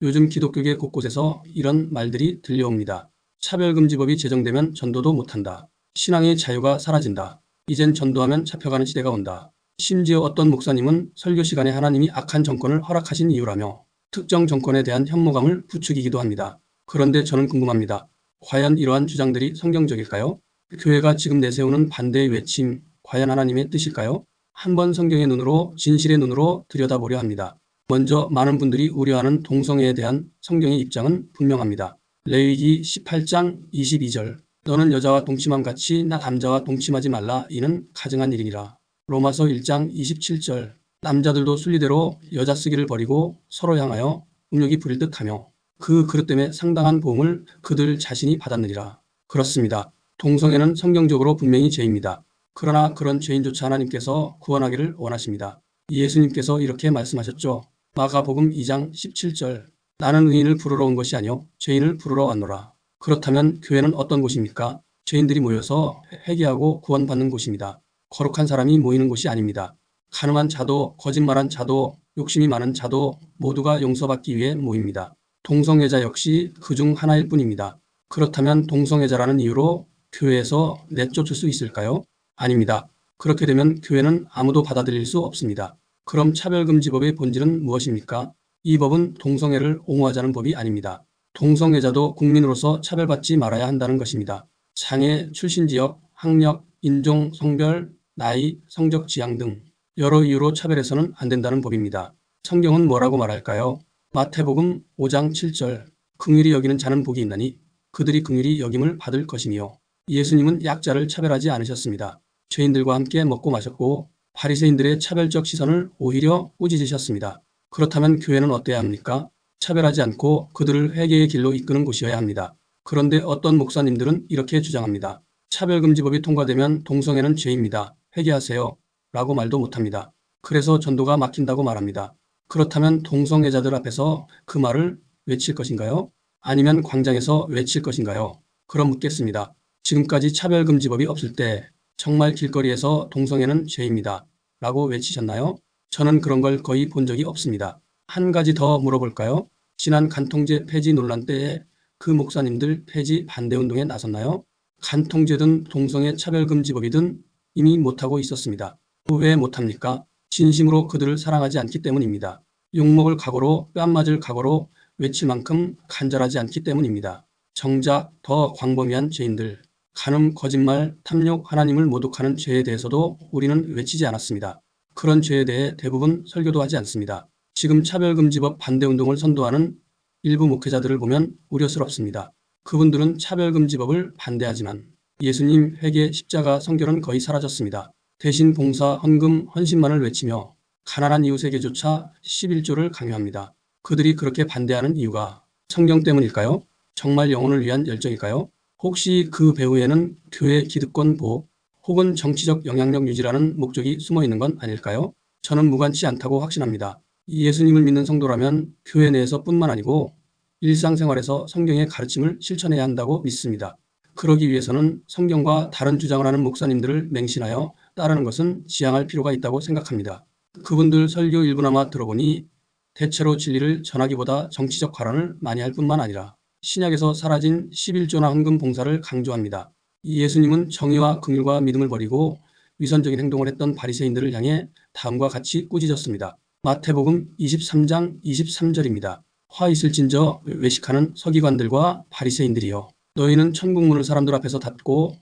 요즘 기독교계 곳곳에서 이런 말들이 들려옵니다. 차별금지법이 제정되면 전도도 못한다. 신앙의 자유가 사라진다. 이젠 전도하면 잡혀가는 시대가 온다. 심지어 어떤 목사님은 설교 시간에 하나님이 악한 정권을 허락하신 이유라며 특정 정권에 대한 혐오감을 부추기기도 합니다. 그런데 저는 궁금합니다. 과연 이러한 주장들이 성경적일까요? 교회가 지금 내세우는 반대의 외침, 과연 하나님의 뜻일까요? 한번 성경의 눈으로, 진실의 눈으로 들여다보려 합니다. 먼저 많은 분들이 우려하는 동성애에 대한 성경의 입장은 분명합니다. 레위기 18장 22절 너는 여자와 동침함 같이 나 남자와 동침하지 말라 이는 가증한 일이니라. 로마서 1장 27절 남자들도 순리대로 여자 쓰기를 버리고 서로 향하여 음욕이 부릴 듯하며 그 그릇 때문에 상당한 보응을 그들 자신이 받았느니라. 그렇습니다. 동성애는 성경적으로 분명히 죄입니다. 그러나 그런 죄인조차 하나님께서 구원하기를 원하십니다. 예수님께서 이렇게 말씀하셨죠. 마가복음 2장 17절 나는 의인을 부르러 온 것이 아니요 죄인을 부르러 왔노라. 그렇다면 교회는 어떤 곳입니까? 죄인들이 모여서 회개하고 구원받는 곳입니다. 거룩한 사람이 모이는 곳이 아닙니다. 가늠한 자도 거짓말한 자도 욕심이 많은 자도 모두가 용서받기 위해 모입니다. 동성애자 역시 그중 하나일 뿐입니다. 그렇다면 동성애자라는 이유로 교회에서 내쫓을 수 있을까요? 아닙니다. 그렇게 되면 교회는 아무도 받아들일 수 없습니다. 그럼 차별금지법의 본질은 무엇입니까? 이 법은 동성애를 옹호하자는 법이 아닙니다. 동성애자도 국민으로서 차별받지 말아야 한다는 것입니다. 장애, 출신 지역, 학력, 인종, 성별, 나이, 성적 지향 등 여러 이유로 차별해서는 안 된다는 법입니다. 성경은 뭐라고 말할까요? 마태복음 5장 7절 긍휼히 여기는 자는 복이 있나니 그들이 긍휼히 여김을 받을 것이니요. 예수님은 약자를 차별하지 않으셨습니다. 죄인들과 함께 먹고 마셨고 바리새인들의 차별적 시선을 오히려 꾸짖으셨습니다. 그렇다면 교회는 어때야 합니까? 차별하지 않고 그들을 회개의 길로 이끄는 곳이어야 합니다. 그런데 어떤 목사님들은 이렇게 주장합니다. 차별금지법이 통과되면 동성애는 죄입니다. 회개하세요. 라고 말도 못합니다. 그래서 전도가 막힌다고 말합니다. 그렇다면 동성애자들 앞에서 그 말을 외칠 것인가요? 아니면 광장에서 외칠 것인가요? 그럼 묻겠습니다. 지금까지 차별금지법이 없을 때 정말 길거리에서 동성애는 죄입니다. 라고 외치셨나요? 저는 그런 걸 거의 본 적이 없습니다. 한 가지 더 물어볼까요? 지난 간통죄 폐지 논란 때에 그 목사님들 폐지 반대 운동에 나섰나요? 간통죄든 동성애 차별금지법이든 이미 못하고 있었습니다. 왜 못합니까? 진심으로 그들을 사랑하지 않기 때문입니다. 욕먹을 각오로 뺨 맞을 각오로 외칠 만큼 간절하지 않기 때문입니다. 정작 더 광범위한 죄인들, 간음, 거짓말, 탐욕, 하나님을 모독하는 죄에 대해서도 우리는 외치지 않았습니다. 그런 죄에 대해 대부분 설교도 하지 않습니다. 지금 차별금지법 반대운동을 선도하는 일부 목회자들을 보면 우려스럽습니다. 그분들은 차별금지법을 반대하지만 예수님, 회개, 십자가, 성결은 거의 사라졌습니다. 대신 봉사, 헌금, 헌신만을 외치며 가난한 이웃에게조차 11조를 강요합니다. 그들이 그렇게 반대하는 이유가 성경 때문일까요? 정말 영혼을 위한 열정일까요? 혹시 그 배후에는 교회 기득권 보호 혹은 정치적 영향력 유지라는 목적이 숨어 있는 건 아닐까요? 저는 무관치 않다고 확신합니다. 예수님을 믿는 성도라면 교회 내에서뿐만 아니고 일상생활에서 성경의 가르침을 실천해야 한다고 믿습니다. 그러기 위해서는 성경과 다른 주장을 하는 목사님들을 맹신하여 따르는 것은 지양할 필요가 있다고 생각합니다. 그분들 설교 일부나마 들어보니 대체로 진리를 전하기보다 정치적 발언을 많이 할 뿐만 아니라 신약에서 사라진 11조나 헌금 봉사를 강조합니다. 예수님은 정의와 긍휼과 믿음을 버리고 위선적인 행동을 했던 바리새인들을 향해 다음과 같이 꾸짖었습니다. 마태복음 23장 23절입니다. 화 있을진저 외식하는 서기관들과 바리새인들이여 너희는 천국문을 사람들 앞에서 닫고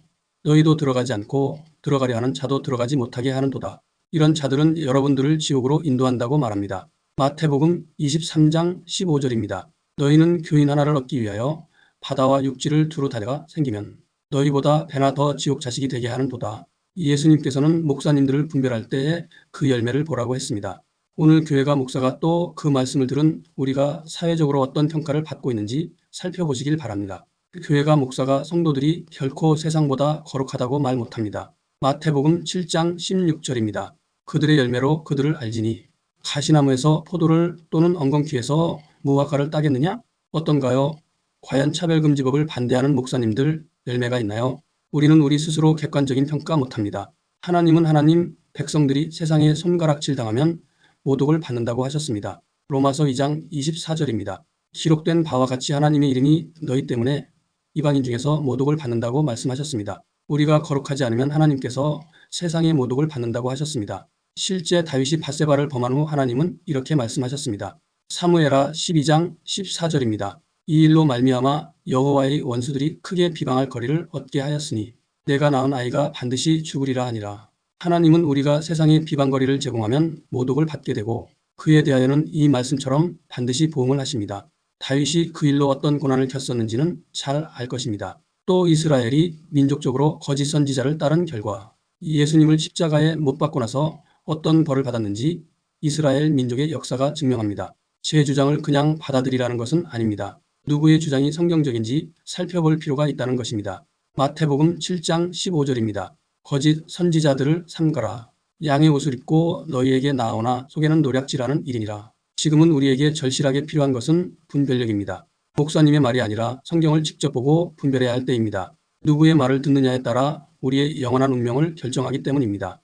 너희도 들어가지 않고 들어가려 하는 자도 들어가지 못하게 하는도다. 이런 자들은 여러분들을 지옥으로 인도한다고 말합니다. 마태복음 23장 15절입니다. 너희는 교인 하나를 얻기 위하여 바다와 육지를 두루 다녀가 생기면 너희보다 배나 더 지옥 자식이 되게 하는도다. 예수님께서는 목사님들을 분별할 때에 그 열매를 보라고 했습니다. 오늘 교회가 목사가 또 그 말씀을 들은 우리가 사회적으로 어떤 평가를 받고 있는지 살펴보시길 바랍니다. 교회가 목사가 성도들이 결코 세상보다 거룩하다고 말 못합니다. 마태복음 7장 16절입니다. 그들의 열매로 그들을 알지니 가시나무에서 포도를 또는 엉겅퀴에서 무화과를 따겠느냐? 어떤가요? 과연 차별금지법을 반대하는 목사님들 열매가 있나요? 우리는 우리 스스로 객관적인 평가 못합니다. 하나님은 하나님, 백성들이 세상에 손가락질 당하면 모독을 받는다고 하셨습니다. 로마서 2장 24절입니다. 기록된 바와 같이 하나님의 이름이 너희 때문에 이방인 중에서 모독을 받는다고 말씀하셨습니다. 우리가 거룩하지 않으면 하나님께서 세상의 모독을 받는다고 하셨습니다. 실제 다윗이 밧세바를 범한 후 하나님은 이렇게 말씀하셨습니다. 사무엘하 12장 14절입니다. 이 일로 말미암아 여호와의 원수들이 크게 비방할 거리를 얻게 하였으니 내가 낳은 아이가 반드시 죽으리라 하니라. 하나님은 우리가 세상의 비방거리를 제공하면 모독을 받게 되고 그에 대하여는 이 말씀처럼 반드시 보응을 하십니다. 다윗이 그 일로 어떤 고난을 겪었는지는 잘 알 것입니다. 또 이스라엘이 민족적으로 거짓 선지자를 따른 결과 예수님을 십자가에 못 박고 나서 어떤 벌을 받았는지 이스라엘 민족의 역사가 증명합니다. 제 주장을 그냥 받아들이라는 것은 아닙니다. 누구의 주장이 성경적인지 살펴볼 필요가 있다는 것입니다. 마태복음 7장 15절입니다. 거짓 선지자들을 삼가라. 양의 옷을 입고 너희에게 나오나 속에는 노략질하는 일이니라. 지금은 우리에게 절실하게 필요한 것은 분별력입니다. 목사님의 말이 아니라 성경을 직접 보고 분별해야 할 때입니다. 누구의 말을 듣느냐에 따라 우리의 영원한 운명을 결정하기 때문입니다.